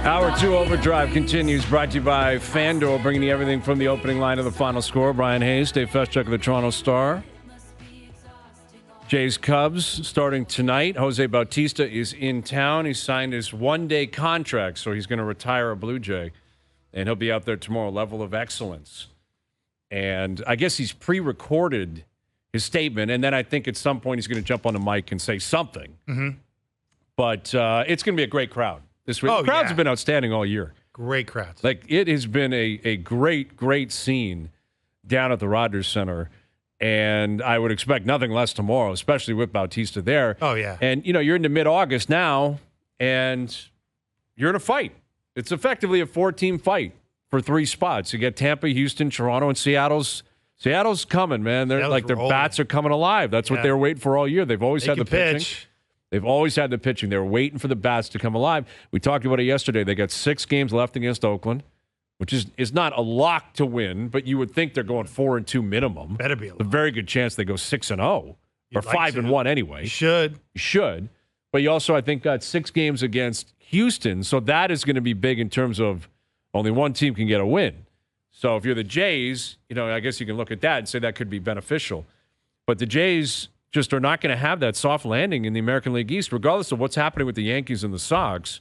Hour 2 Overdrive continues, brought to you by FanDuel, bringing you everything from the opening line to the final score. Bryan Hayes, Dave Feschuk of the Toronto Star. Jays Cubs starting tonight. Jose Bautista is in town. He signed his one-day contract, so he's going to retire a Blue Jay, and he'll be out there tomorrow. Level of excellence. And I guess he's pre-recorded his statement, and then I think at some point he's going to jump on the mic and say something. Mm-hmm. But it's going to be a great crowd. This crowds have been outstanding all year. Great crowds. Like, it has been a great, great scene down at the Rogers Center. And I would expect nothing less tomorrow, especially with Bautista there. Oh, yeah. And, you're into mid-August now, and you're in a fight. It's effectively a 4-team fight for 3 spots. You get Tampa, Houston, Toronto, and Seattle's coming, man. They're like, their bats are coming alive. That's what they were waiting for all year. They've always had the pitching. They've always had the pitching. They were waiting for the bats to come alive. We talked about it yesterday. They got 6 games left against Oakland, which is not a lock to win, but you would think they're going 4-2 minimum. Better be a very good chance they go 6-0 or 5-1 anyway. You should. But you also, I think, got 6 games against Houston, so that is going to be big in terms of only one team can get a win. So if you're the Jays, I guess you can look at that and say that could be beneficial. But the Jays just are not going to have that soft landing in the American League East, regardless of what's happening with the Yankees and the Sox.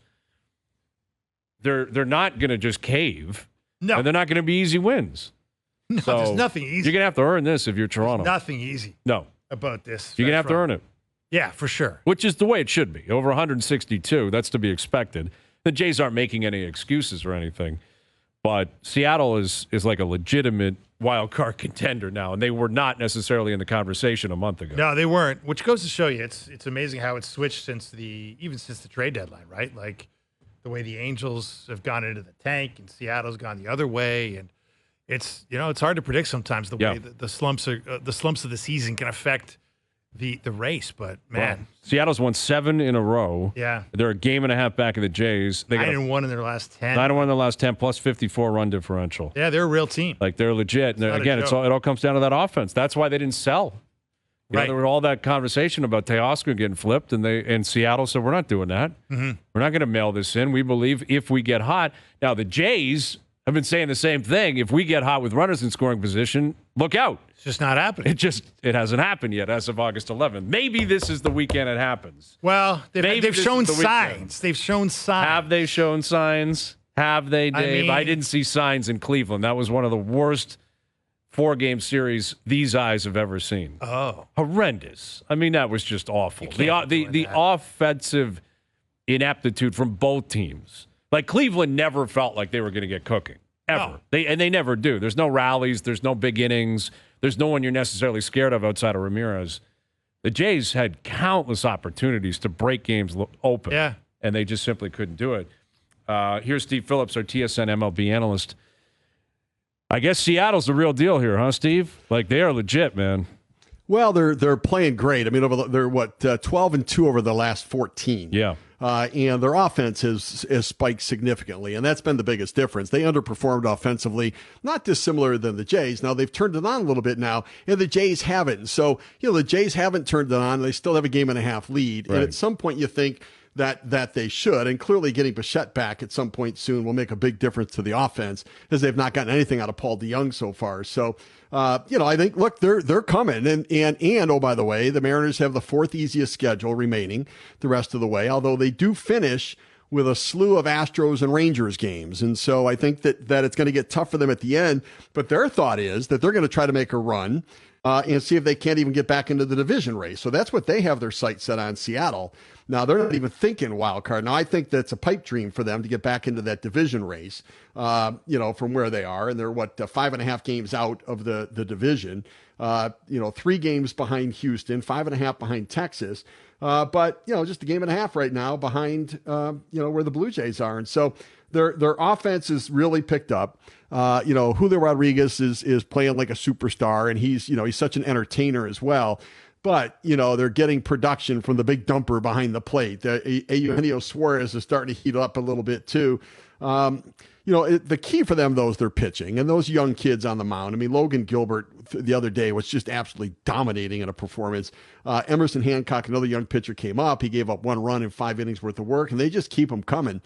They're not going to just cave. No. And they're not going to be easy wins. No, so there's nothing easy. You're going to have to earn this if you're Toronto. There's nothing easy about this. You're going to have to earn it. Yeah, for sure. Which is the way it should be. Over 162, that's to be expected. The Jays aren't making any excuses or anything. But Seattle is like a legitimate wild card contender now, and they were not necessarily in the conversation a month ago. No, they weren't. Which goes to show you, it's amazing how it's switched since the trade deadline, right? Like the way the Angels have gone into the tank, and Seattle's gone the other way, and it's it's hard to predict sometimes the way the slumps of the season can affect the race. But man, well, Seattle's won 7 in a row. Yeah, they're a game and a half back of the Jays. They got 9-1 in their last 10. 9-1 in their last 10 plus 54 run differential. Yeah, they're a real team. Like, they're legit. And again, it all comes down to that offense. That's why they didn't sell. Right. There was all that conversation about Teoscar getting flipped, and Seattle said, we're not doing that. Mm-hmm. We're not going to mail this in. We believe if we get hot. Now, the Jays have been saying the same thing. If we get hot with runners in scoring position, look out. It's just not happening. It hasn't happened yet as of August 11th. Maybe this is the weekend it happens. Well, they've shown signs. They've shown signs. Have they shown signs? Have they, Dave? I didn't see signs in Cleveland. That was one of the worst 4-game series these eyes have ever seen. Oh. Horrendous. I mean, that was just awful. The offensive ineptitude from both teams. Like, Cleveland never felt like they were going to get cooking. Ever. No. They never do. There's no rallies. There's no big innings. There's no one you're necessarily scared of outside of Ramirez. The Jays had countless opportunities to break games open. Yeah. And they just simply couldn't do it. Here's Steve Phillips, our TSN MLB analyst. I guess Seattle's the real deal here, huh, Steve? Like, they are legit, man. Well, they're playing great. I mean, they're 12-2 over the last 14. Yeah. And their offense has spiked significantly, and that's been the biggest difference. They underperformed offensively, not dissimilar than the Jays. Now, they've turned it on a little bit now, and the Jays haven't. So, the Jays haven't turned it on. They still have a game and a half lead. Right. And at some point, you think that they should. And clearly getting Bichette back at some point soon will make a big difference to the offense, as they've not gotten anything out of Paul DeJong so far. So, I think, look, they're coming. And oh, by the way, the Mariners have the 4th easiest schedule remaining the rest of the way, although they do finish with a slew of Astros and Rangers games. And so I think that it's going to get tough for them at the end. But their thought is that they're going to try to make a run and see if they can't even get back into the division race. So that's what they have their sights set on, Seattle. Now, they're not even thinking wild card. Now, I think that's a pipe dream for them to get back into that division race, from where they are. And they're, 5.5 games out of the division, 3 games behind Houston, 5.5 behind Texas. But just a game and a half right now behind, where the Blue Jays are. And so their offense is really picked up. Julio Rodriguez is playing like a superstar, and he's such an entertainer as well. But, they're getting production from the big dumper behind the plate. Eugenio Suarez is starting to heat up a little bit too. The key for them, though, is their pitching and those young kids on the mound. I mean, Logan Gilbert the other day was just absolutely dominating in a performance. Emerson Hancock, another young pitcher, came up. He gave up 1 run in 5 innings worth of work, and they just keep them coming.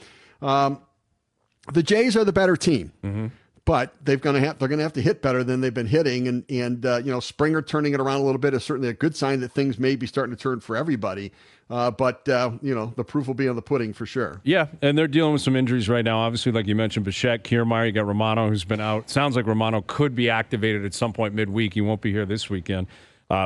The Jays are the better team. Mm-hmm. But they're going to have to hit better than they've been hitting, and Springer turning it around a little bit is certainly a good sign that things may be starting to turn for everybody. But the proof will be on the pudding for sure. Yeah, and they're dealing with some injuries right now. Obviously, like you mentioned, Feschuk, Kiermaier, you got Romano who's been out. Sounds like Romano could be activated at some point midweek. He won't be here this weekend.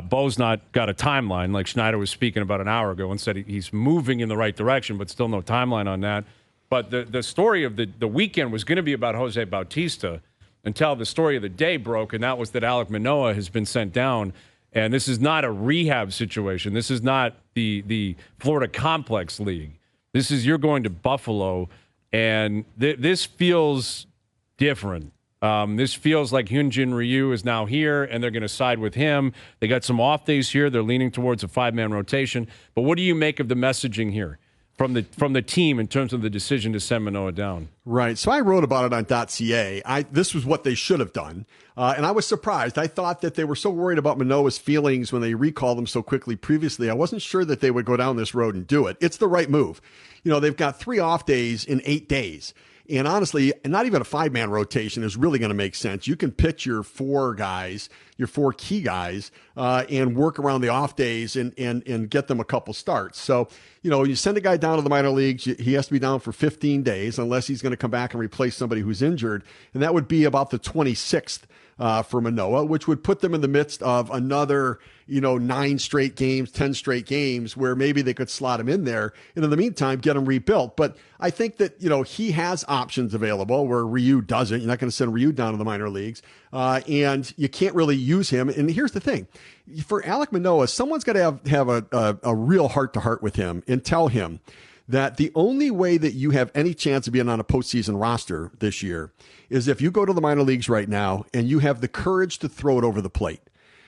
Bo's not got a timeline, like Schneider was speaking about an hour ago and said he's moving in the right direction, but still no timeline on that. But the story of the weekend was going to be about Jose Bautista until the story of the day broke, and that was that Alek Manoah has been sent down. And this is not a rehab situation. This is not the Florida Complex League. This is you're going to Buffalo, and this feels different. This feels like Hyunjin Ryu is now here, and they're going to side with him. They got some off days here. They're leaning towards a 5-man rotation. But what do you make of the messaging here from the team in terms of the decision to send Manoah down? Right. So I wrote about it on .ca. This was what they should have done. And I was surprised. I thought that they were so worried about Manoah's feelings when they recalled him so quickly previously. I wasn't sure that they would go down this road and do it. It's the right move. They've got 3 off days in 8 days. And honestly, not even a 5-man rotation is really going to make sense. You can pitch your 4 guys, your 4 key guys, and work around the off days and get them a couple starts. So, you send a guy down to the minor leagues, he has to be down for 15 days unless he's going to come back and replace somebody who's injured. And that would be about the 26th for Manoah, which would put them in the midst of another, 9 straight games, 10 straight games where maybe they could slot him in there. And in the meantime, get him rebuilt. But I think that, he has options available where Ryu doesn't. You're not going to send Ryu down to the minor leagues. And you can't really use him. And here's the thing. For Alek Manoah, someone's got to have a real heart-to-heart with him and tell him that the only way that you have any chance of being on a postseason roster this year is if you go to the minor leagues right now and you have the courage to throw it over the plate.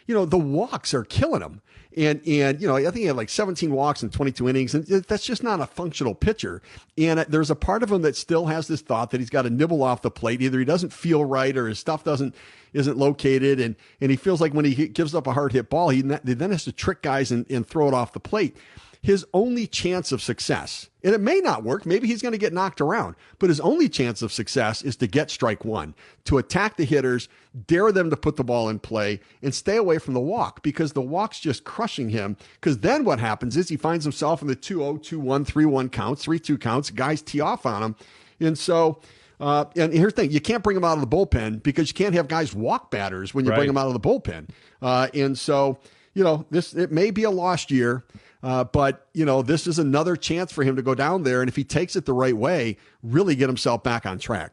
The walks are killing him. And I think he had like 17 walks in 22 innings, and that's just not a functional pitcher. And there's a part of him that still has this thought that he's got to nibble off the plate. Either he doesn't feel right or his stuff isn't located, and he feels like when he gives up a hard hit ball, he then has to trick guys and throw it off the plate. His only chance of success, and it may not work, maybe he's going to get knocked around, but his only chance of success is to get strike one, to attack the hitters, dare them to put the ball in play, and stay away from the walk, because the walk's just crushing him. Because then what happens is he finds himself in the 2-0, 2-1, 3-1 counts, 3-2 counts, guys tee off on him. And so, and here's the thing, you can't bring him out of the bullpen because you can't have guys walk batters when you bring him out of the bullpen. And so, it may be a lost year. But this is another chance for him to go down there, and if he takes it the right way, really get himself back on track.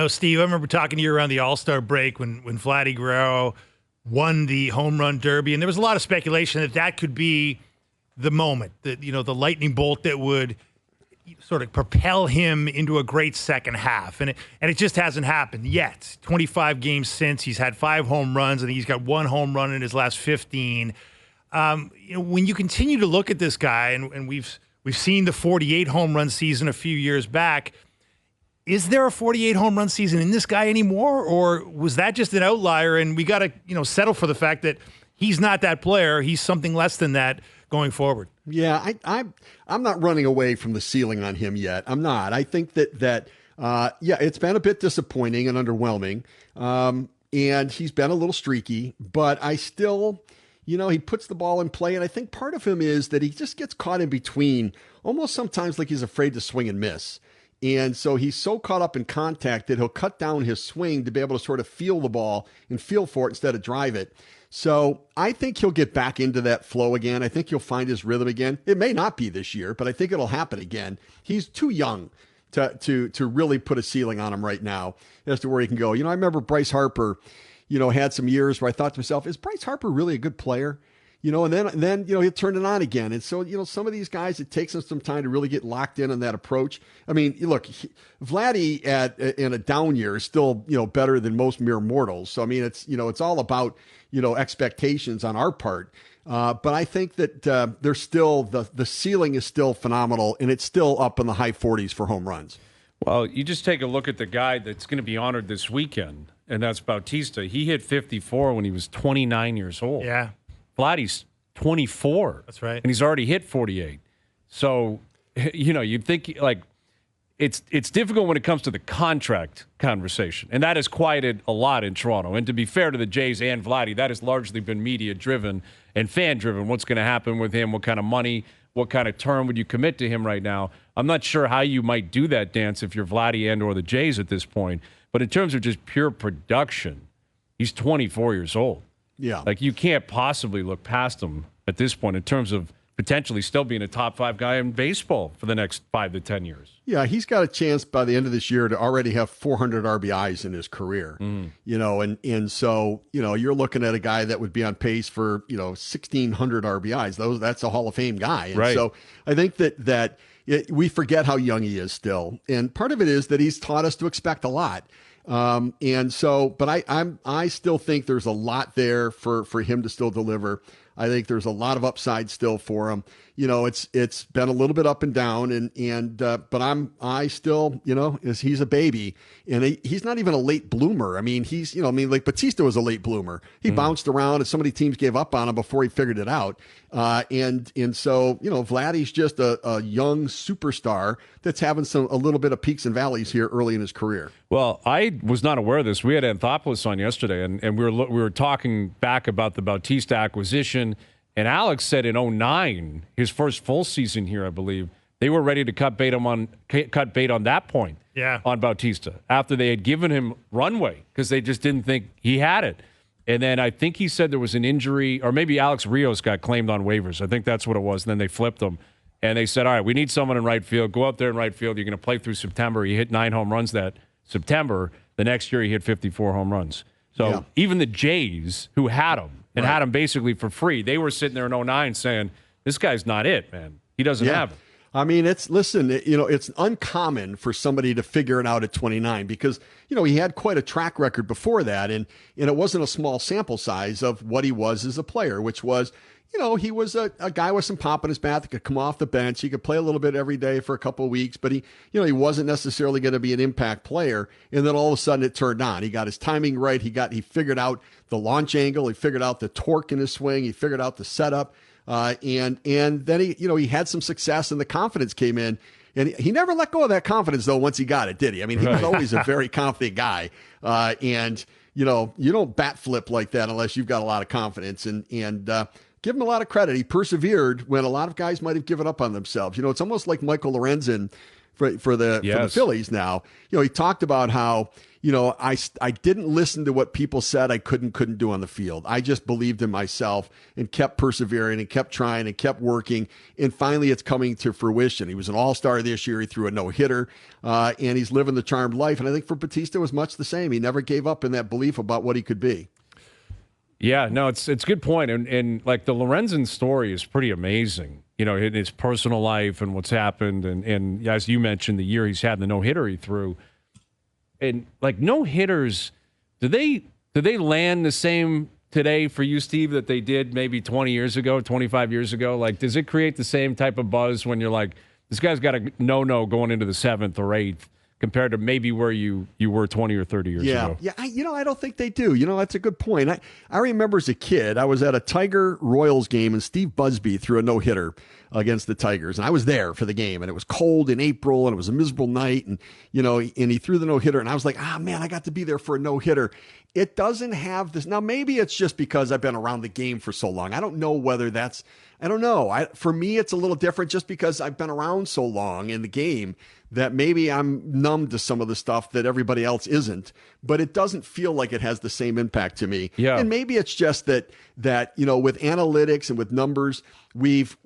Steve, I remember talking to you around the All-Star break when Vladdy Guerrero won the home run derby, and there was a lot of speculation that could be the moment, that the lightning bolt that would sort of propel him into a great second half, and it just hasn't happened yet. 25 games since, he's had 5 home runs, and he's got 1 home run in his last 15. When you continue to look at this guy, and we've seen the 48 home run season a few years back, is there a 48 home run season in this guy anymore, or was that just an outlier? And we got to settle for the fact that he's not that player; he's something less than that going forward. Yeah, I'm not running away from the ceiling on him yet. I'm not. I think that it's been a bit disappointing and underwhelming, and he's been a little streaky, but I still. He puts the ball in play, and I think part of him is that he just gets caught in between, almost sometimes like he's afraid to swing and miss. And so he's so caught up in contact that he'll cut down his swing to be able to sort of feel the ball and feel for it instead of drive it. So I think he'll get back into that flow again. I think he'll find his rhythm again. It may not be this year, but I think it'll happen again. He's too young to really put a ceiling on him right now as to where he can go. I remember Bryce Harper, had some years where I thought to myself, is Bryce Harper really a good player? And then he turned it on again. And so, some of these guys, it takes them some time to really get locked in on that approach. I mean, look, Vladdy in a down year is still, better than most mere mortals. So, I mean, it's all about, expectations on our part. But I think that there's still, the ceiling is still phenomenal, and it's still up in the high 40s for home runs. Well, you just take a look at the guy that's going to be honored this weekend, and that's Bautista. He hit 54 when he was 29 years old. Yeah. Vladdy's 24. That's right. And he's already hit 48. So, you'd think, like, it's difficult when it comes to the contract conversation, and that has quieted a lot in Toronto. And to be fair to the Jays and Vladdy, that has largely been media-driven and fan-driven. What's going to happen with him? What kind of money? What kind of term would you commit to him right now? I'm not sure how you might do that dance if you're Vladdy and or the Jays at this point. But in terms of just pure production, he's 24 years old. Yeah. Like, you can't possibly look past him at this point in terms of potentially still being a top 5 guy in baseball for the next 5 to 10 years. Yeah, he's got a chance by the end of this year to already have 400 RBIs in his career. You know, and so, you know, you're looking at a guy that would be on pace for, 1,600 RBIs. That's a Hall of Fame guy. And right. So I think that we forget how young he is still. And part of it is that he's taught us to expect a lot. And so, but I still think there's a lot there for him to still deliver. I think there's a lot of upside still for him. You know, it's been a little bit up and down, but I still, he's a baby, and he's not even a late bloomer. I mean, like Bautista was a late bloomer. He bounced around, and so many teams gave up on him before he figured it out. And so, Vladdy's just a young superstar that's having a little bit of peaks and valleys here early in his career. Well, I was not aware of this. We had Anthopoulos on yesterday, and we were talking back about the Bautista acquisition. And Alex said in 2009, his first full season here, I believe, they were ready to cut bait on that point. Yeah. On Bautista after they had given him runway because they just didn't think he had it. And then I think he said there was an injury, or maybe Alex Rios got claimed on waivers. I think that's what it was. And then they flipped him. And they said, all right, we need someone in right field. Go out there in right field. You're going to play through September. He hit 9 home runs that September. The next year he hit 54 home runs. So even the Jays, who had him, and had him basically for free, they were sitting there in 2009 saying, this guy's not it, man. He doesn't have it. I mean, it's uncommon for somebody to figure it out at 29 because, he had quite a track record before that. And it wasn't a small sample size of what he was as a player, which was, he was a guy with some pop in his bat that could come off the bench. He could play a little bit every day for a couple of weeks, but he wasn't necessarily going to be an impact player. And then all of a sudden it turned on. He got his timing right. He figured out the launch angle. He figured out the torque in his swing. He figured out the setup. And then he had some success and the confidence came in. And he never let go of that confidence, though, once he got it, did he? I mean, he was always a very confident guy. You don't bat flip like that unless you've got a lot of confidence. And give him a lot of credit. He persevered when a lot of guys might have given up on themselves. It's almost like Michael Lorenzen for the Phillies now. He talked about how, I didn't listen to what people said I couldn't do on the field. I just believed in myself and kept persevering and kept trying and kept working. And finally, it's coming to fruition. He was an all-star this year. He threw a no-hitter, and he's living the charmed life. And I think for Bautista, it was much the same. He never gave up in that belief about what he could be. Yeah, no, it's a good point. And like the Lorenzen story is pretty amazing, in his personal life and what's happened. And as you mentioned, the year he's had the no-hitter he threw. And like no-hitters, do they land the same today for you, Steve, that they did maybe 20 years ago, 25 years ago? Like, does it create the same type of buzz when you're like, this guy's got a no-no going into the 7th or 8th? Compared to maybe where you were 20 or 30 years ago. Yeah, I don't think they do. That's a good point. I remember as a kid, I was at a Tiger Royals game, and Steve Busby threw a no-hitter against the Tigers. And I was there for the game, and it was cold in April, and it was a miserable night. And, and he threw the no-hitter, and I was like, man, I got to be there for a no-hitter. It doesn't have this. Now, maybe it's just because I've been around the game for so long. I don't know whether that's, I don't know. For me, it's a little different just because I've been around so long in the game that maybe I'm numb to some of the stuff that everybody else isn't, but it doesn't feel like it has the same impact to me. Yeah. And maybe it's just that, with analytics and with numbers, we've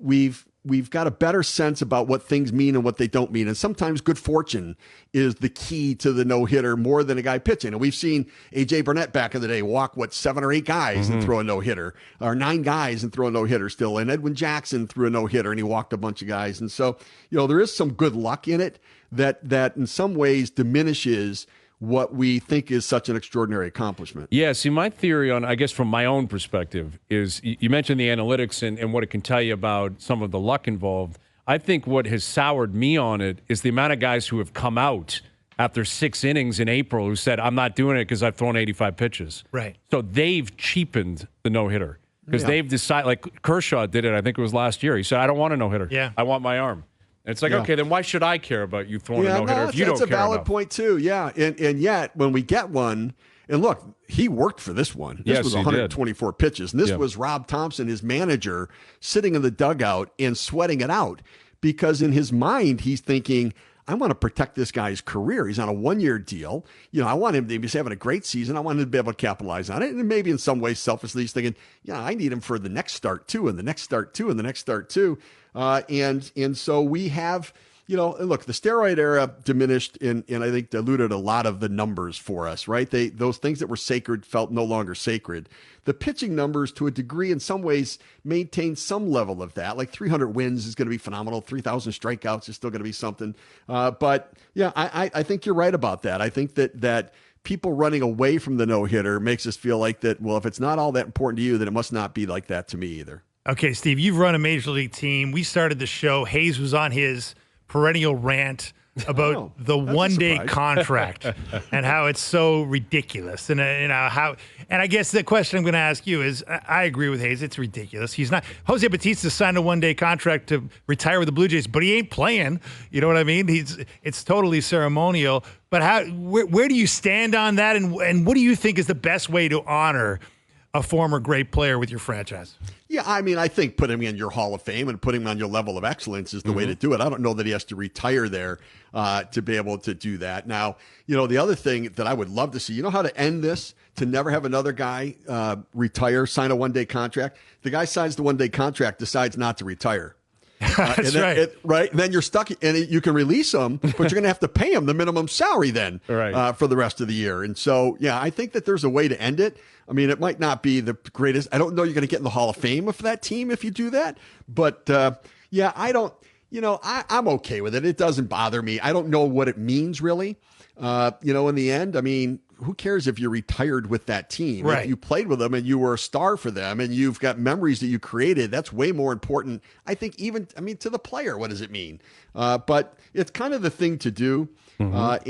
got a better sense about what things mean and what they don't mean. And sometimes good fortune is the key to the no-hitter more than a guy pitching. And we've seen A.J. Burnett back in the day walk, 7 or 8 guys and throw a no-hitter, or 9 guys and throw a no-hitter still. And Edwin Jackson threw a no-hitter and he walked a bunch of guys. And so, there is some good luck in it that in some ways diminishes what we think is such an extraordinary accomplishment. Yeah, see, my theory on, I guess from my own perspective, is you mentioned the analytics and what it can tell you about some of the luck involved. I think what has soured me on it is the amount of guys who have come out after 6 innings in April who said, I'm not doing it because I've thrown 85 pitches. Right. So they've cheapened the no-hitter because they've decided, like Kershaw did it, I think it was last year. He said, I don't want a no-hitter. Yeah. I want my arm. It's like, okay, then why should I care about you throwing a no-hitter if you don't care? That's a valid point, too. Yeah. And yet, when we get one, and look, he worked for this one. This was 124 pitches. And this was Rob Thompson, his manager, sitting in the dugout and sweating it out. Because in his mind, he's thinking, I want to protect this guy's career. He's on a 1-year deal. I want him to be having a great season. I want him to be able to capitalize on it. And maybe in some ways, selfishly, he's thinking, I need him for the next start too, and the next start too, and the next start too. And so we have, look, the steroid era diminished and I think diluted a lot of the numbers for us, right? Those things that were sacred felt no longer sacred. The pitching numbers, to a degree, in some ways, maintain some level of that. Like 300 wins is going to be phenomenal. 3,000 strikeouts is still going to be something. But yeah, I think you're right about that. I think that people running away from the no-hitter makes us feel like that, well, if it's not all that important to you, then it must not be like that to me either. Okay, Steve, you've run a major league team. We started the show. Hayes was on his perennial rant about the one-day contract and how it's so ridiculous. And I guess the question I'm going to ask you is, I agree with Hayes. It's ridiculous. He's not. Jose Bautista signed a one-day contract to retire with the Blue Jays, but he ain't playing. You know what I mean? It's totally ceremonial. But where do you stand on that? And what do you think is the best way to honor a former great player with your franchise? Yeah, I mean, I think putting him in your Hall of Fame and putting him on your level of excellence is the way to do it. I don't know that he has to retire there to be able to do that. Now, the other thing that I would love to see, how to end this, to never have another guy retire, sign a one-day contract. The guy signs the one-day contract, decides not to retire. That's right. Right. Then you're stuck, and you can release him, but you're going to have to pay him the minimum salary then for the rest of the year. And so, yeah, I think that there's a way to end it. I mean, it might not be the greatest. I don't know you're going to get in the Hall of Fame of that team if you do that. But, yeah, I don't, I'm okay with it. It doesn't bother me. I don't know what it means, really. In the end, I mean, who cares if you're retired with that team? Right. If you played with them and you were a star for them and you've got memories that you created, that's way more important. I think to the player, what does it mean? But it's kind of the thing to do. So, I'm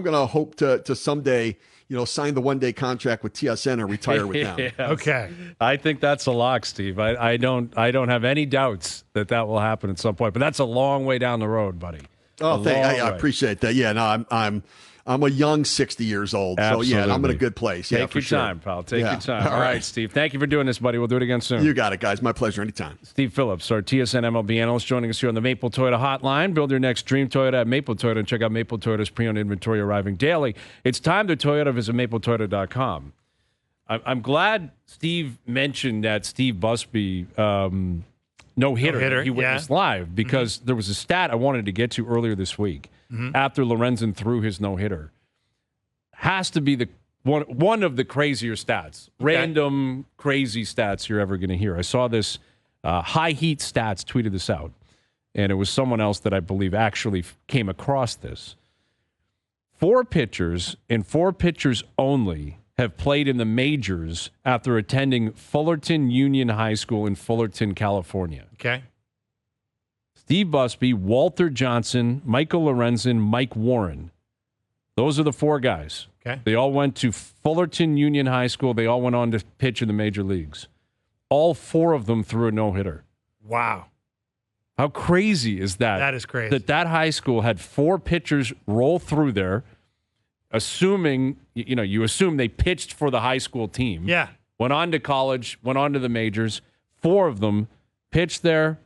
going to hope to someday, sign the one-day contract with TSN and retire with them. Yes. Okay. I think that's a lock, Steve. I don't have any doubts that will happen at some point, but that's a long way down the road, buddy. Oh, I appreciate that. Yeah, no, I'm a young 60 years old. Absolutely. So, yeah, I'm in a good place. Take your time, pal. Take your time. All right, Steve. Thank you for doing this, buddy. We'll do it again soon. You got it, guys. My pleasure. Anytime. Steve Phillips, our TSN MLB analyst, joining us here on the Maple Toyota Hotline. Build your next dream Toyota at Maple Toyota and check out Maple Toyota's pre-owned inventory arriving daily. It's time to Toyota. Visit mapletoyota.com. I'm glad Steve mentioned that Steve Busby no-hitter he witnessed live because there was a stat I wanted to get to earlier this week after Lorenzen threw his no-hitter. Has to be the one of the crazier stats, random crazy stats you're ever going to hear. I saw this High Heat Stats tweeted this out, and it was someone else that I believe actually came across this. 4 pitchers and 4 pitchers only have played in the majors after attending Fullerton Union High School in Fullerton, California. Okay. Steve Busby, Walter Johnson, Michael Lorenzen, Mike Warren. Those are the 4 guys. Okay. They all went to Fullerton Union High School. They all went on to pitch in the major leagues. All 4 of them threw a no-hitter. Wow. How crazy is that? That is crazy. That high school had 4 pitchers roll through there, assuming, you assume they pitched for the high school team. Yeah. Went on to college, went on to the majors. 4 of them pitched there,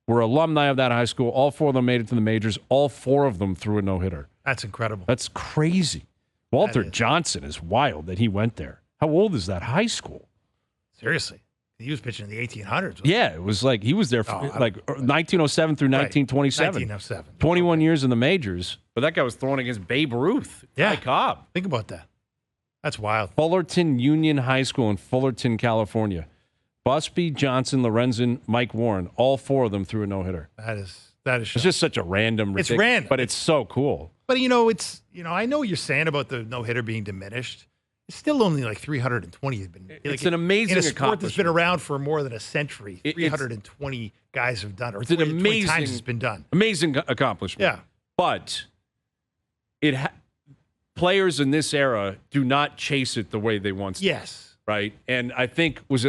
were alumni of that high school. All 4 of them made it to the majors. All 4 of them threw a no-hitter. That's incredible. That's crazy. Walter Johnson is wild that he went there. How old is that high school? Seriously. He was pitching in the 1800s. Yeah, it was like he was there for 1907 through 1927. 1907. 21 years in the majors. But that guy was throwing against Babe Ruth. Yeah. Ty Cobb. Think about that. That's wild. Fullerton Union High School in Fullerton, California. Busby, Johnson, Lorenzen, Mike Warren, all 4 of them threw a no-hitter. That is it's just such a random. It's random. But it's so cool. But, I know what you're saying about the no-hitter being diminished. It's still only like 320 have been. It's an amazing in a sport accomplishment. that's been around for more than a century. 320 guys have done it. Or 20 times it's been done. Amazing accomplishment. Yeah. But players in this era do not chase it the way they once did. Yes. Right? And I think, was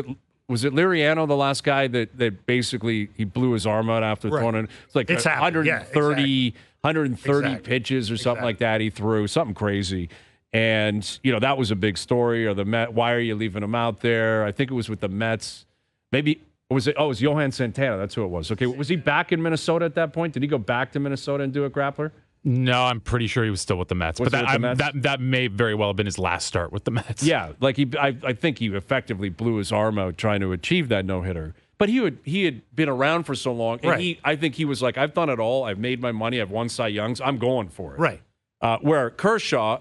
was it Liriano, the last guy that basically he blew his arm out after throwing it? It's like 130 pitches or something like that he threw, something crazy. And, that was a big story. Or the Met, why are you leaving him out there? I think it was with the Mets. Maybe, was it? Oh, it was Johan Santana. That's who it was. Okay, was he back in Minnesota at that point? Did he go back to Minnesota and do a grappler? No, I'm pretty sure he was still with the Mets. That may very well have been his last start with the Mets. Yeah, like I think he effectively blew his arm out trying to achieve that no-hitter. But he had been around for so long, and I think he was like, I've done it all. I've made my money. I've won Cy Youngs. I'm going for it. Right. Where Kershaw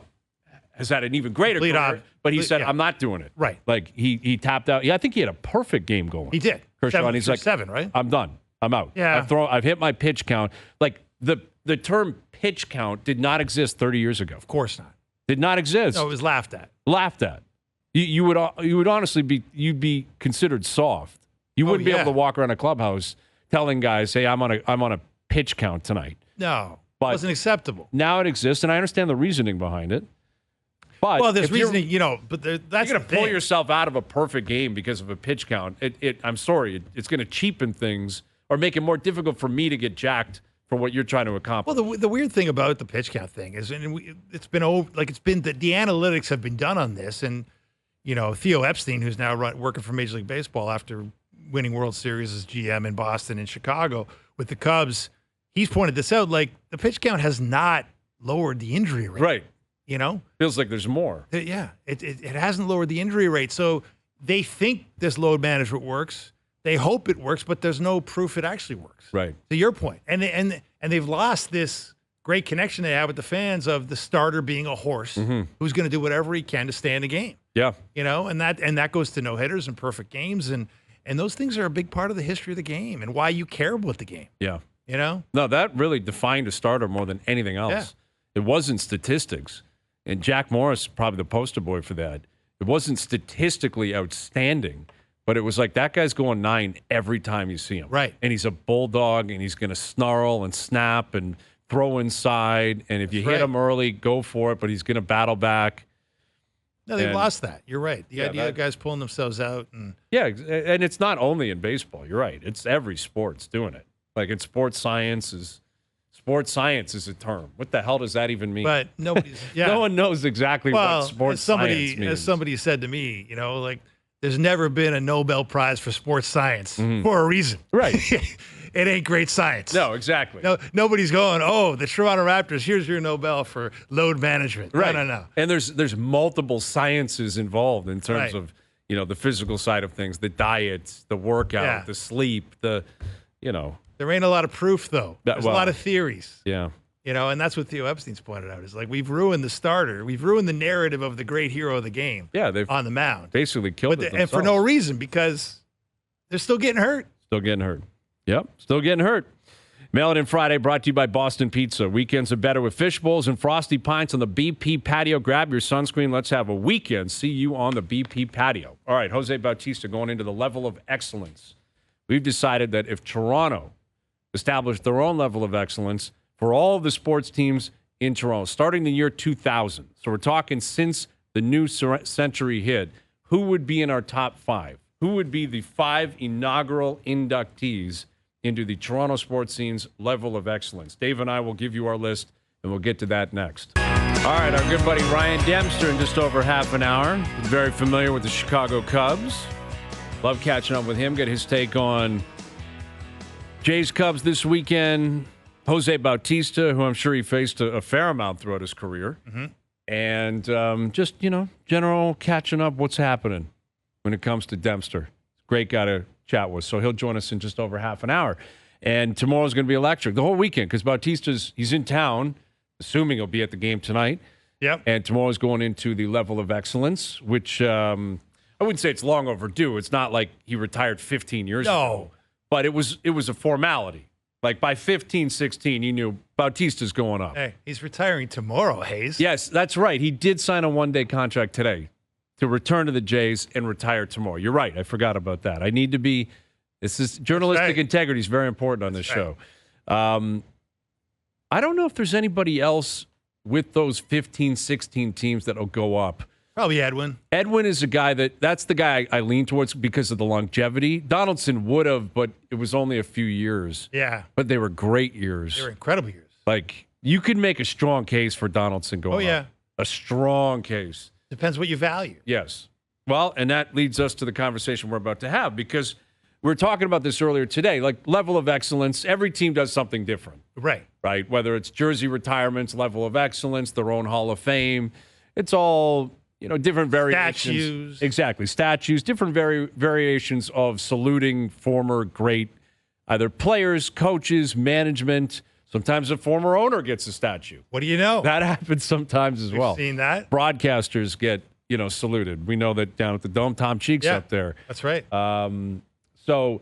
has had an even greater career, but he said, I'm not doing it. Right. Like, he tapped out. Yeah, I think he had a perfect game going. He did. Kershaw, and he's like, 7, right? I'm done. I'm out. Yeah. I've hit my pitch count. Like, the term pitch count did not exist 30 years ago. Of course not. Did not exist. No, it was laughed at. Laughed at. You would honestly be considered soft. You wouldn't be able to walk around a clubhouse telling guys, "Hey, I'm on a pitch count tonight." No, but it wasn't acceptable. Now it exists, and I understand the reasoning behind it. But there's reasoning, but that's you're going to pull yourself out of a perfect game because of a pitch count. I'm sorry, it's going to cheapen things or make it more difficult for me to get jacked for what you're trying to accomplish. Well, the weird thing about the pitch count thing is, it's been the analytics have been done on this, and Theo Epstein, who's now working for Major League Baseball after winning World Series as GM in Boston and Chicago with the Cubs, he's pointed this out. Like, the pitch count has not lowered the injury rate. Right. Feels like there's more. Yeah, it hasn't lowered the injury rate. So they think this load management works. They hope it works, but there's no proof it actually works. Right. To your point. And they've lost this great connection they have with the fans of the starter being a horse who's going to do whatever he can to stay in the game. Yeah. And that goes to no hitters and perfect games, and those things are a big part of the history of the game and why you care about the game. Yeah. No, that really defined a starter more than anything else. Yeah. It wasn't statistics. And Jack Morris, probably the poster boy for that. It wasn't statistically outstanding, but it was like that guy's going 9 every time you see him. Right. And he's a bulldog, and he's going to snarl and snap and throw inside. And if you hit him early, go for it, but he's going to battle back. No, they've lost that. You're right. The idea of guys pulling themselves out. And But nobody's. Yeah. No one knows exactly what sports science means. As somebody said to me, there's never been a Nobel Prize for sports science for a reason. Right. It ain't great science. No, exactly. No, nobody's going, the Toronto Raptors, here's your Nobel for load management. Right. No. And there's multiple sciences involved in terms of, the physical side of things, the diet, the workout, the sleep, There ain't a lot of proof, though. There's a lot of theories. Yeah. And that's what Theo Epstein's pointed out. Is like, we've ruined the starter. We've ruined the narrative of the great hero of the game. Yeah, they've on the mound. Basically killed it themselves. And for no reason, because they're still getting hurt. Yep, still getting hurt. Mail It In Friday brought to you by Boston Pizza. Weekends are better with fish bowls and frosty pints on the BP patio. Grab your sunscreen. Let's have a weekend. See you on the BP patio. All right, Jose Bautista going into the level of excellence. We've decided that if Toronto established their own level of excellence for all of the sports teams in Toronto, starting the year 2000. So we're talking since the new century hit, who would be in our top 5? Who would be the 5 inaugural inductees into the Toronto sports scene's level of excellence? Dave and I will give you our list, and we'll get to that next. All right, our good buddy Ryan Dempster in just over half an hour. He's very familiar with the Chicago Cubs. Love catching up with him, get his take on Jays Cubs this weekend. Jose Bautista, who I'm sure he faced a fair amount throughout his career. And just, general catching up what's happening when it comes to Dempster. Great guy to chat with. So he'll join us in just over half an hour. And tomorrow's going to be electric the whole weekend because he's in town, assuming he'll be at the game tonight. Yep. And tomorrow's going into the level of excellence, which I wouldn't say it's long overdue. It's not like he retired 15 years ago. But it was a formality. Like by 15, 16, you knew Bautista's going up. Hey, he's retiring tomorrow, Hayes. Yes, that's right. He did sign a one-day contract today to return to the Jays and retire tomorrow. You're right. I forgot about that. This is journalistic integrity is very important on this show. I don't know if there's anybody else with those 15, 16 teams that will go up. Probably Edwin. Edwin is a guy that's the guy I lean towards because of the longevity. Donaldson would have, but it was only a few years. Yeah. But they were great years. They were incredible years. Like, you could make a strong case for Donaldson going Oh, yeah. up. A strong case. Depends what you value. Yes. Well, and that leads us to the conversation we're about to have, because we were talking about this earlier today. Like, level of excellence, every team does something different. Right. Right? Whether it's jersey retirements, level of excellence, their own Hall of Fame. It's all, different variations. Statues. Exactly. Statues, different variations of saluting former great either players, coaches, management. Sometimes a former owner gets a statue. What do you know? That happens sometimes as well. Seen that? Broadcasters get, saluted. We know that down at the Dome, Tom Cheeks up there. That's right. So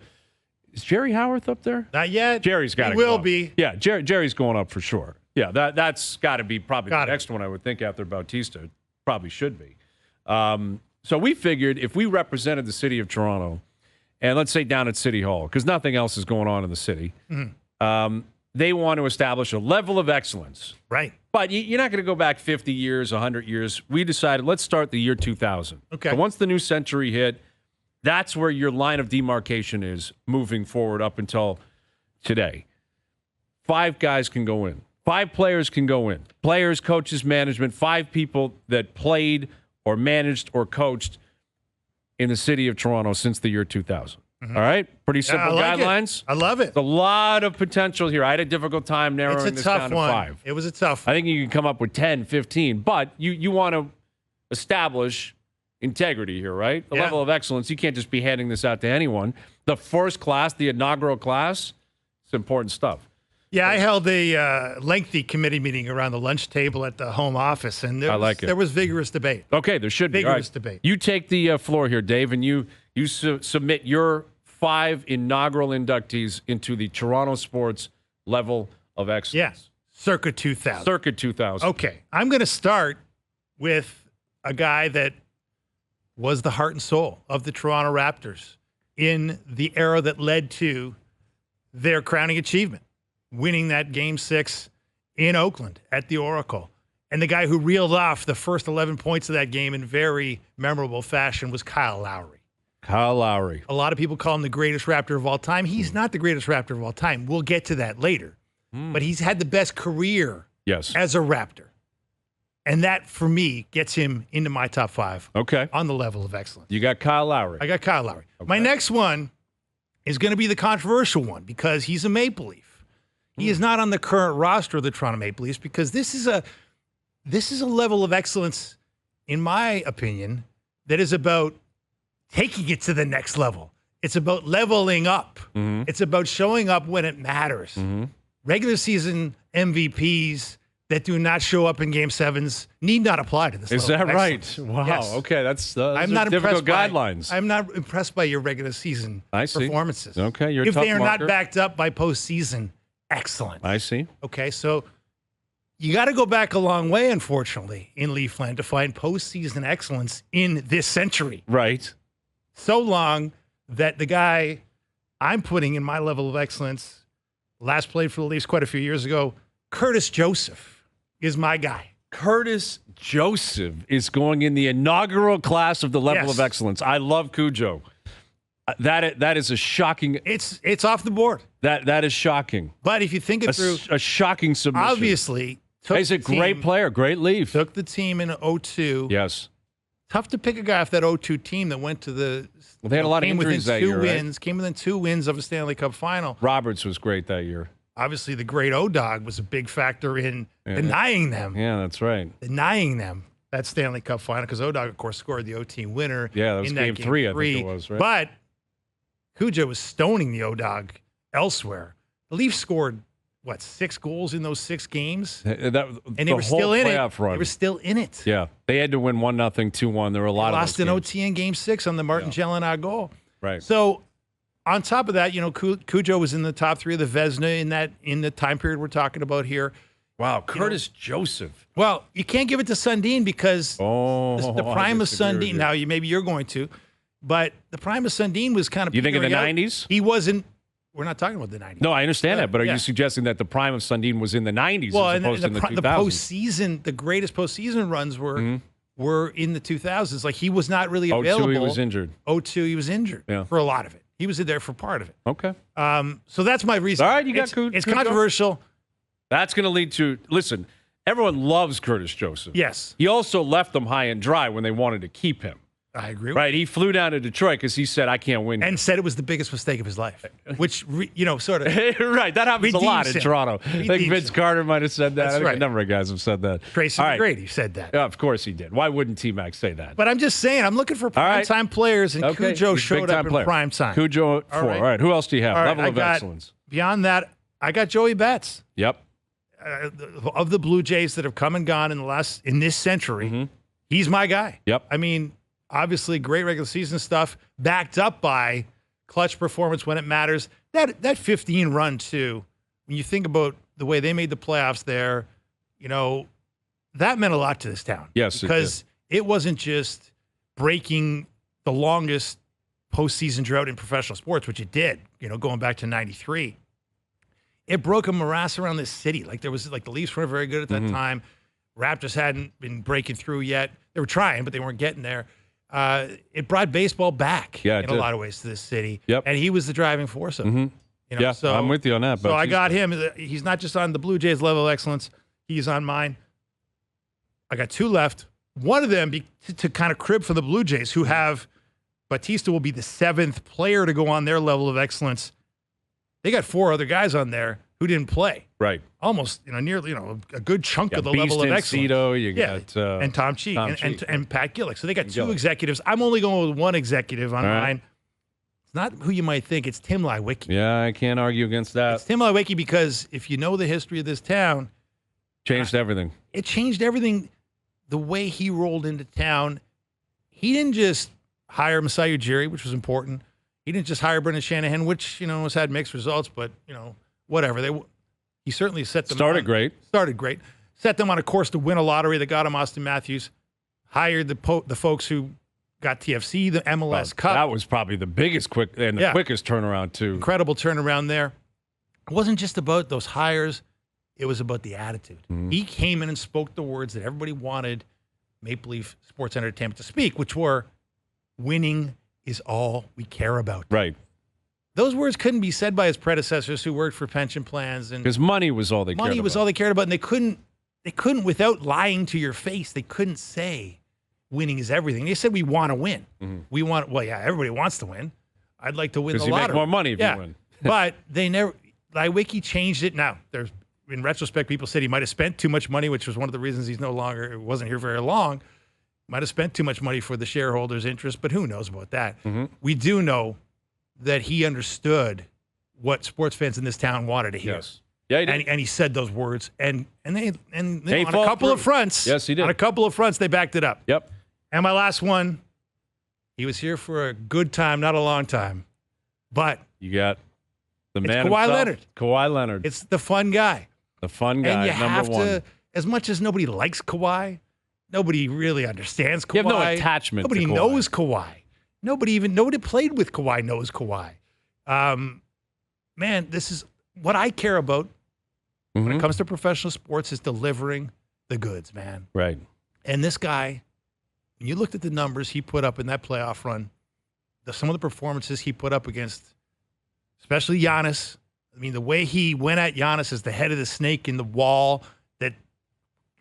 is Jerry Howarth up there? Not yet. Jerry's got to He will go. be. Yeah, Jerry's going up for sure. Yeah, that's got to be probably the next one, I would think, after Bautista. Probably should be. So we figured if we represented the city of Toronto, and let's say down at City Hall, because nothing else is going on in the city, they want to establish a level of excellence. Right. But you're not going to go back 50 years, 100 years. We decided let's start the year 2000. Okay. So once the new century hit, that's where your line of demarcation is moving forward up until today. 5 guys can go in. 5 players can go in. Players, coaches, management, 5 people that played or managed or coached in the city of Toronto since the year 2000. All right? Pretty simple guidelines. I love it. It's a lot of potential here. I had a difficult time narrowing this down to 5. It was a tough one. I think you can come up with 10, 15, but you want to establish integrity here, right? The level of excellence. You can't just be handing this out to anyone. The first class, the inaugural class, it's important stuff. Yeah, I held a lengthy committee meeting around the lunch table at the home office, and there was vigorous debate. Okay, there should be. Vigorous debate. You take the floor here, Dave, and you submit your 5 inaugural inductees into the Toronto Sports level of excellence. Yes, circa 2000. Circa 2000. Okay, I'm going to start with a guy that was the heart and soul of the Toronto Raptors in the era that led to their crowning achievement, winning that Game 6 in Oakland at the Oracle. And the guy who reeled off the first 11 points of that game in very memorable fashion was Kyle Lowry. Kyle Lowry. A lot of people call him the greatest Raptor of all time. He's not the greatest Raptor of all time. We'll get to that later. But he's had the best career as a Raptor. And that, for me, gets him into my top 5 on the level of excellence. You got Kyle Lowry. I got Kyle Lowry. Okay. My next one is going to be the controversial one because he's a Maple Leaf. He is not on the current roster of the Toronto Maple Leafs because this is a level of excellence, in my opinion, that is about taking it to the next level. It's about leveling up. It's about showing up when it matters. Regular season MVPs that do not show up in Game 7s need not apply to this. Is that right? Wow. Yes. Okay, that's I'm not difficult impressed guidelines. I'm not impressed by your regular season performances. Okay, you're a if tough they are marker. not backed up by postseason excellence. I see. Okay, so you got to go back a long way, unfortunately, in Leafland to find postseason excellence in this century. Right. So long that the guy I'm putting in my level of excellence, last played for the Leafs quite a few years ago, Curtis Joseph is my guy. Curtis Joseph is going in the inaugural class of the level of excellence. I love Cujo. That is a shocking. It's off the board. That is shocking. But if you think it through, a shocking submission. Obviously, he's a great player, great Leaf. Took the team in 2002. Yes. Tough to pick a guy off that 2002 team that went to the. Well, they had a lot of injuries that year. Came within 2 wins of a Stanley Cup final. Roberts was great that year. Obviously, the great O-Dog was a big factor in denying them. Yeah, that's right. Denying them that Stanley Cup final because O-Dog, of course, scored the OT winner. Yeah, that was in game 3, I think it was, right? But Cujo was stoning the O-Dog elsewhere. The Leafs scored, 6 goals in those 6 games? And they were still in it. Run. They were still in it. Yeah. They had to win 1-0, 2-1. There were a lot of lost in games. OT in Game 6 on the Martin Gelinas goal. Right. So on top of that, Cujo was in the top 3 of the Vezina in the time period we're talking about here. Wow, Curtis Joseph. Well, you can't give it to Sundin because the prime of Sundin. Now, maybe you're going to, but the prime of Sundin was kind of. You think in the 90s? He wasn't. We're not talking about the 90s. No, I understand that, but are you suggesting that the prime of Sundin was in the 90s as opposed to in the 2000s? The postseason, the greatest postseason runs were were in the 2000s. Like, he was not really available. 02, he was injured. 02, he was injured for a lot of it. He was in there for part of it. Okay. So that's my reason. All right, you got It's controversial. That's going to lead to, listen, everyone loves Curtis Joseph. Yes. He also left them high and dry when they wanted to keep him. I agree. Right, he flew down to Detroit because he said, I can't win. And said it was the biggest mistake of his life, which, sort of. Right, that happens a lot in Toronto. I think Vince Carter might have said that. That's I think right. a number of guys have said that. Tracy McGrady said that. Yeah, of course he did. Why wouldn't T-Mac say that? But I'm just saying, I'm looking for prime-time players, and Cujo showed up in prime time. Cujo, 4. All right, who else do you have? Level of excellence. Beyond that, I got Joey Betts. Yep. Of the Blue Jays that have come and gone in this century, he's my guy. Yep. I mean, obviously great regular season stuff, backed up by clutch performance when it matters. That 15 run too, when you think about the way they made the playoffs there, that meant a lot to this town. Yes, because it wasn't just breaking the longest postseason drought in professional sports, which it did, going back to 93. It broke a morass around this city. Like, there was, the Leafs weren't very good at that time. Raptors hadn't been breaking through yet. They were trying, but they weren't getting there. It brought baseball back in a lot of ways to this city. Yep. And he was the driving force of it. So I'm with you on that. So I got him. He's not just on the Blue Jays level of excellence. He's on mine. I got 2 left. One of them, to kind of crib for the Blue Jays, who have Bautista will be the 7th player to go on their level of excellence. They got 4 other guys on there who didn't play. Right. Almost, nearly, a good chunk of the Beast level of excellence. Cito, you got and Tom Cheek and Pat Gillick. So they got 2 executives. I'm only going with 1 executive on mine. It's not who you might think. It's Tim Leiweke. Yeah, I can't argue against that. It's Tim Leiweke because if you know the history of this town, changed everything. It changed everything. The way he rolled into town, he didn't just hire Masai Ujiri, which was important. He didn't just hire Brendan Shanahan, which, has had mixed results, but, whatever. He certainly set them Started great. Set them on a course to win a lottery that got him Austin Matthews. Hired the folks who got TFC, the MLS Cup. That was probably the biggest quickest turnaround, too. Incredible turnaround there. It wasn't just about those hires. It was about the attitude. He came in and spoke the words that everybody wanted Maple Leaf Sports Entertainment to speak, which were, winning is all we care about. Right. Those words couldn't be said by his predecessors who worked for pension plans, and because money was all they cared about. Money was all they cared about, and they couldn't without lying to your face. They couldn't say winning is everything. They said we want to win. We want. Well, yeah, everybody wants to win. I'd like to win the lottery. Because you make more money if you win. But they never. Leiweke changed it. Now, in retrospect, people said he might have spent too much money, which was one of the reasons he's wasn't here very long. Might have spent too much money for the shareholders' interest, but who knows about that? We do know that he understood what sports fans in this town wanted to hear. Yes. Yeah, he did. And he said those words, and they on a couple of fronts. Yes, he did. On a couple of fronts, they backed it up. Yep. And my last one, he was here for a good time, not a long time, but you got the man Kawhi himself, Leonard. Kawhi Leonard. It's the fun guy. The fun guy. And you have number 1. to, as much as nobody likes Kawhi, nobody really understands Kawhi. You have no attachment. Nobody to Kawhi. knows Kawhi. Nobody played with Kawhi knows Kawhi. Man, this is what I care about when it comes to professional sports, is delivering the goods, man. Right. And this guy, when you looked at the numbers he put up in that playoff run, some of the performances he put up against, especially Giannis. I mean, the way he went at Giannis as the head of the snake in the wall that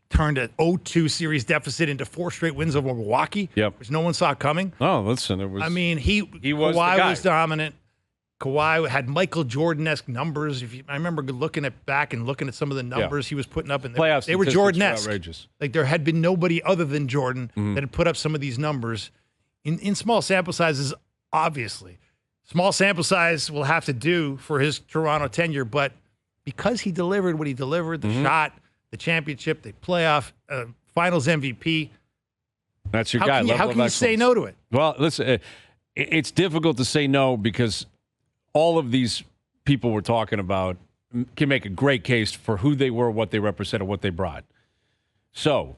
turned an 0-2 series deficit into 4 straight wins over Milwaukee, which no one saw coming. Oh, listen, it was. I mean, Kawhi was dominant. Kawhi had Michael Jordan-esque numbers. I remember looking at some of the numbers he was putting up in the playoffs. They were Jordan-esque. Outrageous. Like, there had been nobody other than Jordan that had put up some of these numbers in small sample sizes. Obviously, small sample size will have to do for his Toronto tenure, but because he delivered what he delivered, the shot, the championship, the playoff, finals MVP. That's your guy. How can you say no to it? Well, listen, it's difficult to say no because all of these people we're talking about can make a great case for who they were, what they represented, what they brought. So,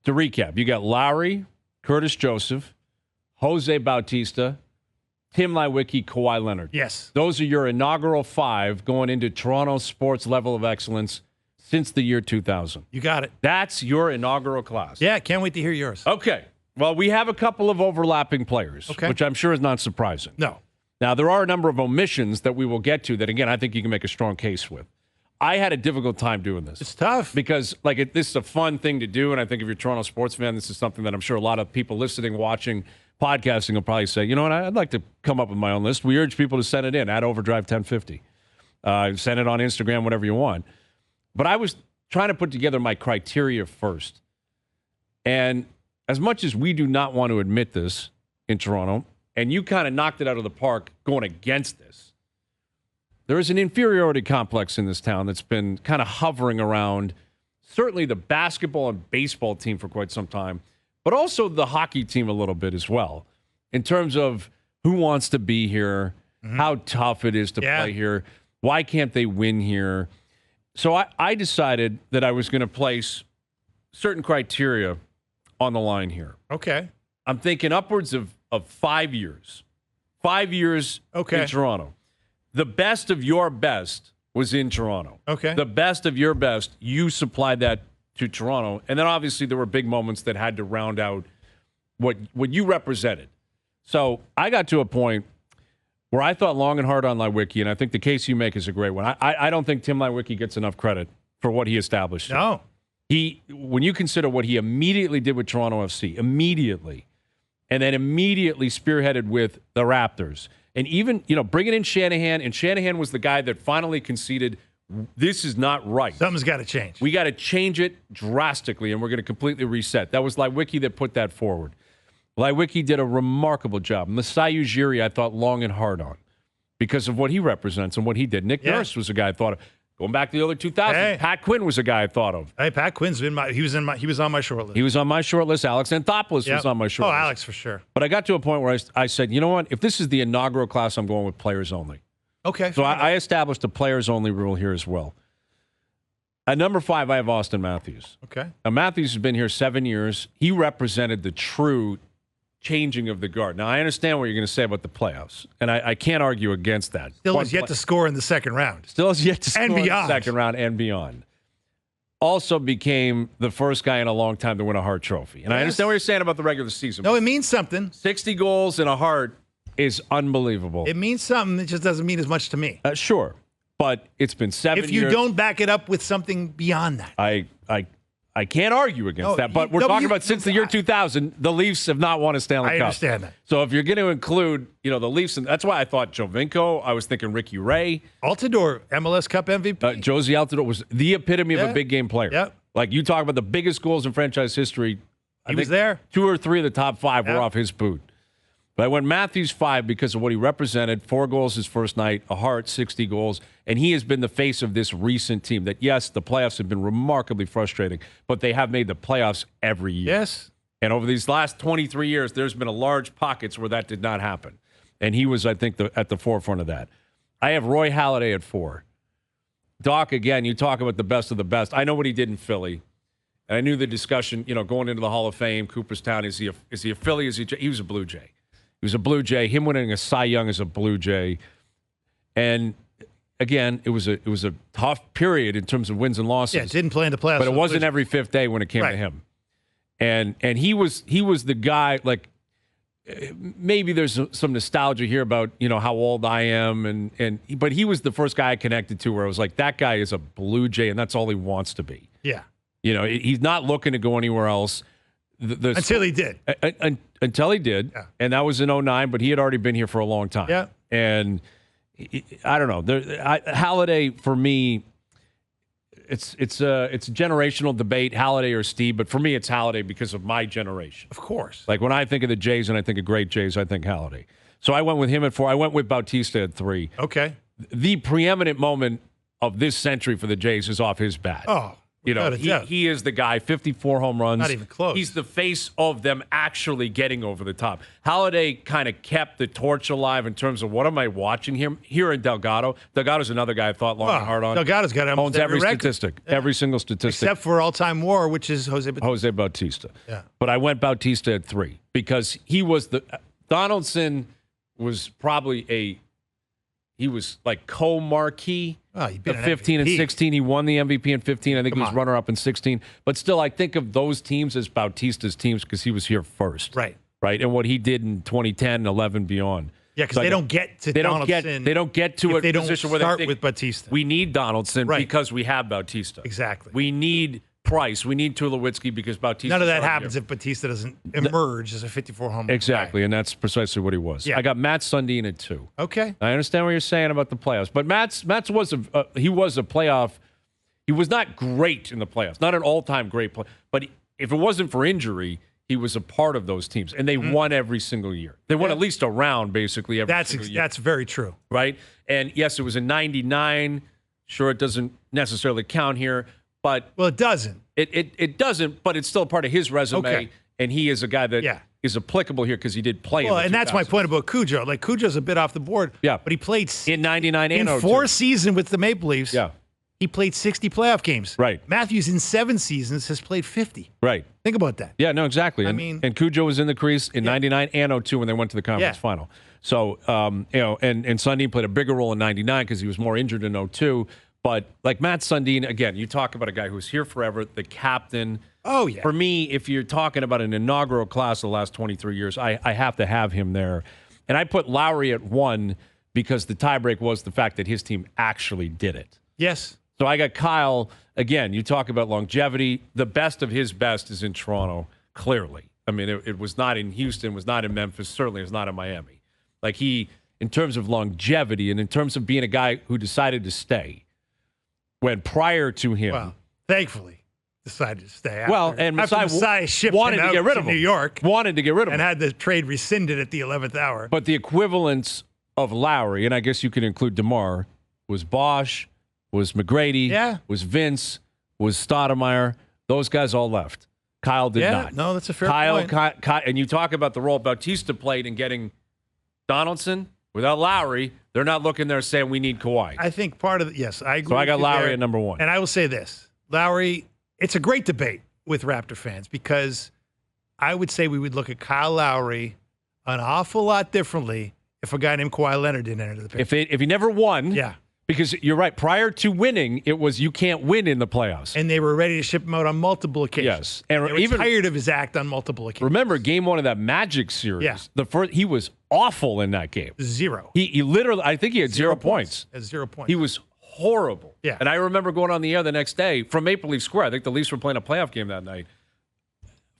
to recap, you got Lowry, Curtis Joseph, Jose Bautista, Tim Leiweke, Kawhi Leonard. Yes. Those are your inaugural 5 going into Toronto sports level of excellence since the year 2000. You got it. That's your inaugural class. Yeah, can't wait to hear yours. Okay. Well, we have a couple of overlapping players, which I'm sure is not surprising. No. Now, there are a number of omissions that we will get to that, again, I think you can make a strong case with. I had a difficult time doing this. It's tough. Because, this is a fun thing to do, and I think if you're a Toronto sports fan, this is something that I'm sure a lot of people listening, watching, podcasting will probably say, you know what, I'd like to come up with my own list. We urge people to send it in at OverDrive 1050. Send it on Instagram, whatever you want. But I was trying to put together my criteria first. And as much as we do not want to admit this in Toronto, and you kind of knocked it out of the park going against this, there is an inferiority complex in this town that's been kind of hovering around certainly the basketball and baseball team for quite some time, but also the hockey team a little bit as well, in terms of who wants to be here, how tough it is to play here, why can't they win here. So I decided that I was going to place certain criteria on the line here. Okay. I'm thinking upwards of 5 years. 5 years in Toronto. The best of your best was in Toronto. Okay. The best of your best, you supplied that to Toronto. And then obviously there were big moments that had to round out what you represented. So I got to a point where I thought long and hard on Lewicki, and I think the case you make is a great one. I don't think Tim Lewicki gets enough credit for what he established. No. When you consider what he immediately did with Toronto FC, and then immediately spearheaded with the Raptors, and even, bringing in Shanahan, and Shanahan was the guy that finally conceded, this is not right. Something's got to change. We got to change it drastically, and we're going to completely reset. That was Lewicki that put that forward. Lewicki did a remarkable job. Masai Ujiri, I thought long and hard on because of what he represents and what he did. Nick Nurse was a guy I thought of. Going back to the early 2000s, Pat Quinn was a guy I thought of. Hey, Pat Quinn's he was on my short list. He was on my short list. Alex Anthopoulos was on my short list. Oh, Alex for sure. But I got to a point where I said, you know what? If this is the inaugural class, I'm going with players only. Okay. So I established a players only rule here as well. At number 5, I have Austin Matthews. Okay. Now, Matthews has been here 7 years. He represented the true changing of the guard. Now, I understand what you're going to say about the playoffs, and I can't argue against that. Still has yet to score in the second round. Still has yet to score in the second round and beyond. Also became the first guy in a long time to win a Hart Trophy. And I understand what you're saying about the regular season. No, it means something. 60 goals in a Hart is unbelievable. It means something. It just doesn't mean as much to me. Sure. But it's been 7 years. If you don't back it up with something beyond that. I can't argue against that, but we're talking about since the year 2000, the Leafs have not won a Stanley Cup. I understand that. So if you're going to include, the Leafs, and that's why I thought Jovinko, I was thinking Ricky Ray. Altidore, MLS Cup MVP. Josie Altidore was the epitome of a big game player. Yep. Like you talk about the biggest goals in franchise history. He was there. 2 or 3 of the top 5 were off his boot. But I went Matthews 5 because of what he represented. 4 goals his first night, a Hart, 60 goals. And he has been the face of this recent team that, yes, the playoffs have been remarkably frustrating, but they have made the playoffs every year. Yes. And over these last 23 years, there's been a large pockets where that did not happen. And he was, I think, at the forefront of that. I have Roy Halladay at 4. Doc, again, you talk about the best of the best. I know what he did in Philly. And I knew the discussion, going into the Hall of Fame, Cooperstown, is he a Philly? He was a Blue Jay. He was a Blue Jay. Him winning a Cy Young as a Blue Jay. And again, it was a tough period in terms of wins and losses. Yeah, didn't play in the playoffs. But it wasn't every fifth day when it came to him. And he was the guy, like, maybe there's some nostalgia here about, how old I am. But he was the first guy I connected to where I was like, that guy is a Blue Jay, and that's all he wants to be. Yeah. He's not looking to go anywhere else. Until he did. Until he did. Yeah. And that was in 2009, but he had already been here for a long time. Yeah. And I don't know. Halladay, for me, it's a generational debate, Halladay or Steve, but for me, it's Halladay because of my generation. Of course. Like when I think of the Jays and I think of great Jays, I think Halladay. So I went with him at 4. I went with Bautista at 3. Okay. The preeminent moment of this century for the Jays is off his bat. Oh. He is the guy, 54 home runs. Not even close. He's the face of them actually getting over the top. Halladay kind of kept the torch alive in terms of what am I watching here in Delgado. Delgado's another guy I thought long and hard on. Delgado's got owns every statistic, every single statistic. Except for all-time WAR, which is Jose Bautista. Yeah. But I went Bautista at 3 because he was Donaldson was probably he was like co-marquee. Oh, you've been of an 15 and MVP. 16. He won the MVP in 15. I think he was runner-up in 16. But still, I think of those teams as Bautista's teams because he was here first. Right. Right. And what he did in 2010, 11, beyond. Yeah, because they don't get to Donaldson. They don't get to a they don't position where they start think with Bautista. we need Donaldson because we have Bautista. Exactly. We need Price. We need Tulowitzki because Bautista. None of that happens if Bautista doesn't emerge as a 54 home run exactly, guy. and that's precisely what he was. Yeah. I got Matt Sundin at 2. Okay. I understand what you're saying about the playoffs, but Matt's was he was a playoff. He was not great in the playoffs, not an all-time great play, but if it wasn't for injury, he was a part of those teams, and they won every single year. They won at least a round, basically, every single year. That's very true. Right? And, yes, it was in 99. Sure, it doesn't necessarily count here, but... Well, it doesn't. It doesn't, but it's still part of his resume, Okay. and he is a guy that is applicable here because he did play in the and that's my 2000s. point about Cujo. Like, Cujo's a bit off the board, but he played... In 99 and in 02. 4 seasons with the Maple Leafs, he played 60 playoff games. Right. Matthews in 7 seasons has played 50. Right. Think about that. Yeah, no, exactly. I And, mean- and Cujo was in the crease in 99 and 02 when they went to the conference final. So, and Sundin played a bigger role in 99 because he was more injured in 02. But like Matt Sundin, again, you talk about a guy who's here forever, the captain. Oh, yeah. For me, if you're talking about an inaugural class of the last 23 years, I have to have him there. And I put Lowry at 1 because the tiebreak was the fact that his team actually did it. Yes. So I got Kyle. Again, you talk about longevity. The best of his best is in Toronto, clearly. I mean, it was not in Houston, was not in Memphis, certainly is not in Miami. Like he, in terms of longevity and in terms of being a guy who decided to stay, when prior to him. Well, thankfully, decided to stay. After, Well, and Messiah shipped wanted him to out get rid of him. New York. Wanted to get rid of and him. had the trade rescinded at the 11th hour. But the equivalence of Lowry, and I guess you could include DeMar, was Bosch, was McGrady, was Vince, was Stoudemire. Those guys all left. Kyle did not. No, that's a fair point. Kyle, and you talk about the role Bautista played in getting Donaldson. Without Lowry, they're not looking there saying we need Kawhi. I think part of yes, I agree. So I got with you Lowry there. at number 1. And I will say this. Lowry, it's a great debate with Raptor fans because I would say we would look at Kyle Lowry an awful lot differently if a guy named Kawhi Leonard didn't enter the picture. If he never won, because you're right, prior to winning, it was you can't win in the playoffs. And they were ready to ship him out on multiple occasions. Yes. And they were tired of his act on multiple occasions. Remember game 1 of that Magic series. The first he was awful in that game. 0. He literally, I think he had 0 points. 0 points. He was horrible. Yeah. And I remember going on the air the next day from Maple Leaf Square. I think the Leafs were playing a playoff game that night.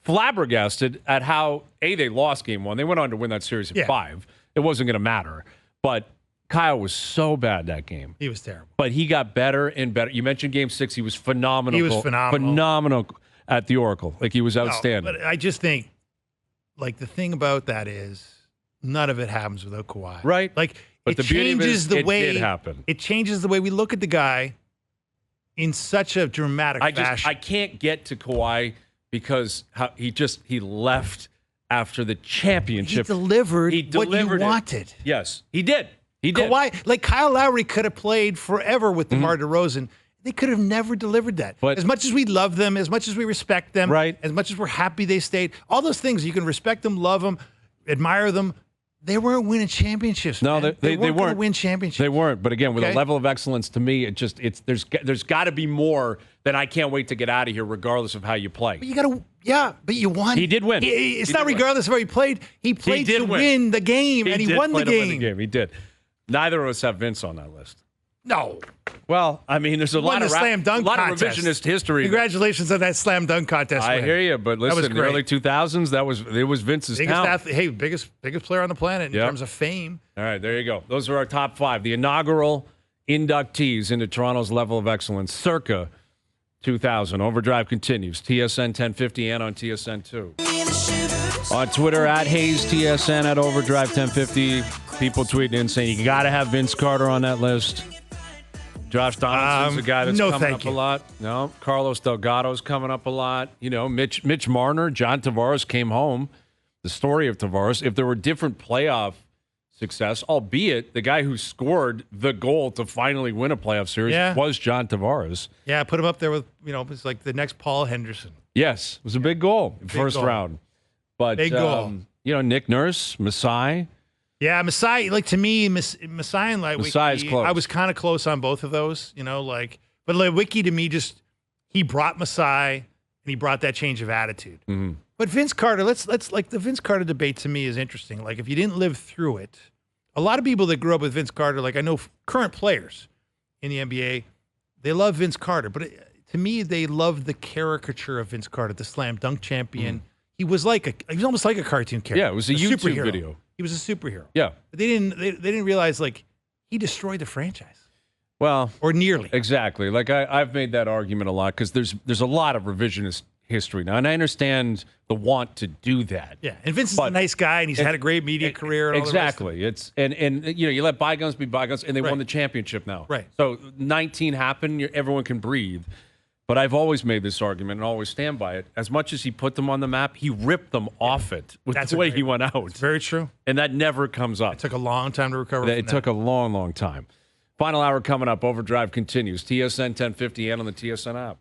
Flabbergasted at how, they lost game 1. They went on to win that series at 5. It wasn't going to matter. But Kyle was so bad that game. He was terrible. But he got better and better. You mentioned game 6. He was phenomenal. He was phenomenal. Phenomenal at the Oracle. Like he was outstanding. But I just think, like, the thing about that is none of it happens without Kawhi. Right. Like, but it the beauty of it changes is the it way did happen. It changes the way we look at the guy in such a dramatic fashion. I can't get to Kawhi because he left after the championship. He delivered what you it. wanted. Yes, he did. He did. Kawhi, like Kyle Lowry could have played forever with DeMar DeRozan. They could have never delivered that. But as much as we love them, as much as we respect them, as much as we're happy they stayed, all those things, you can respect them, love them, admire them. They weren't winning championships. No, man. they weren't weren't gonna win championships. They weren't. But again, with a level of excellence, to me, there's got to be more than I can't wait to get out of here, regardless of how you play. But you got to, but you won. He did win. It's not regardless of how he played. He played to win the game, and he won the game. He did. Neither of us have Vince on that list. No. Well, I mean, there's a lot of slam dunk contest. revisionist history. Congratulations on that slam dunk contest. I hear you, but listen, in the early 2000s, it was Vince's talent. Biggest player on the planet in terms of fame. All right, there you go. Those are our top 5. The inaugural inductees into Toronto's level of excellence, circa 2000. Overdrive continues. TSN 1050 and on TSN 2. On Twitter, at Hayes TSN, at Overdrive 1050. People tweeting in saying you got to have Vince Carter on that list. Josh Donaldson's a guy that's coming up a lot. No, Carlos Delgado's coming up a lot. You know, Mitch Marner, John Tavares came home. The story of Tavares. If there were different playoff success, albeit the guy who scored the goal to finally win a playoff series was John Tavares. Yeah, put him up there with, it's like the next Paul Henderson. Yes, it was a big goal, first round. But, big goal. Nick Nurse, Masai, Yeah, Masai, like to me, Masai and Lightweight, Masai's close. I was kind of close on both of those, but Lightweight to me he brought Masai and he brought that change of attitude. Mm-hmm. But Vince Carter, let's like the Vince Carter debate to me is interesting. Like if you didn't live through it, a lot of people that grew up with Vince Carter, like I know current players in the NBA, they love Vince Carter, but to me, they love the caricature of Vince Carter, the slam dunk champion. Mm. He was almost like a cartoon character. Yeah, it was a YouTube superhero. video. He was a superhero. Yeah. But they didn't realize like he destroyed the franchise. Well, or nearly. Exactly. Like I've made that argument a lot because there's a lot of revisionist history now, and I understand the want to do that. Yeah, and Vince is a nice guy, and he's had a great media career. And exactly. It's and you let bygones be bygones, and they won the championship now. Right. So 19 happened. Everyone can breathe. But I've always made this argument and always stand by it. As much as he put them on the map, he ripped them off it with the way he went out. It's very true. And that never comes up. It took a long time to recover. It took a long, long time. Final hour coming up. OverDrive continues. TSN 1050 and on the TSN app.